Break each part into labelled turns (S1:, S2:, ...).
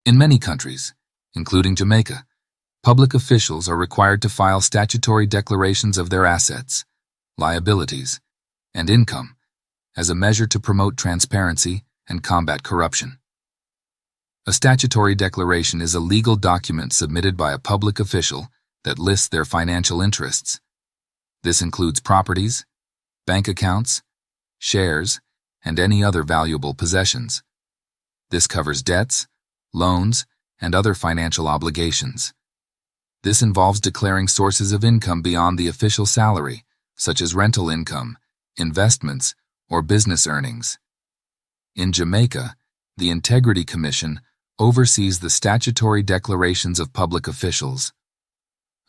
S1: In many countries, including Jamaica, public officials are required to file statutory declarations of their assets, liabilities, and income as a measure to promote transparency and combat corruption. A statutory declaration is a legal document submitted by a public official that lists their financial interests. This includes properties, bank accounts, shares, and any other valuable possessions. This covers debts, loans, and other financial obligations. This involves declaring sources of income beyond the official salary, such as rental income, investments, or business earnings. In Jamaica, the Integrity Commission oversees the statutory declarations of public officials.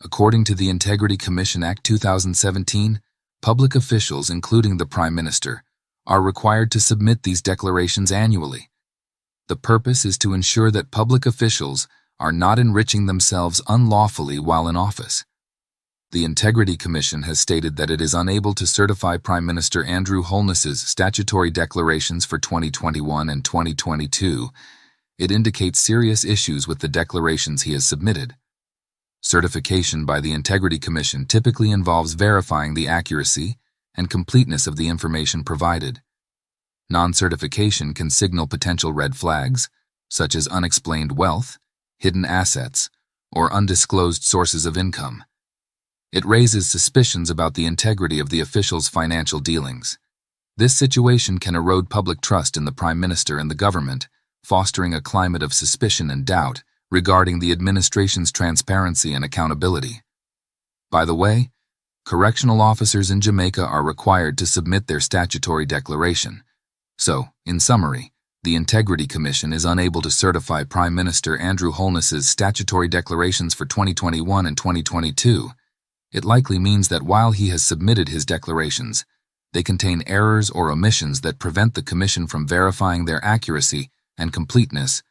S1: According to the Integrity Commission Act 2017, public officials, including the Prime Minister, are required to submit these declarations annually. The purpose is to ensure that public officials are not enriching themselves unlawfully while in office. The Integrity Commission has stated that it is unable to certify Prime Minister Andrew Holness's statutory declarations for 2021 and 2022. It indicates serious issues with the declarations he has submitted. Certification by the Integrity Commission typically involves verifying the accuracy and completeness of the information provided. Non-certification can signal potential red flags, such as unexplained wealth, hidden assets, or undisclosed sources of income. It raises suspicions about the integrity of the official's financial dealings. This situation can erode public trust in the Prime Minister and the government, fostering a climate of suspicion and doubt regarding the administration's transparency and accountability. By the way, correctional officers in Jamaica are required to submit their statutory declaration. So, in summary, the Integrity Commission is unable to certify Prime Minister Andrew Holness's statutory declarations for 2021 and 2022. It likely means that while he has submitted his declarations, they contain errors or omissions that prevent the Commission from verifying their accuracy and completeness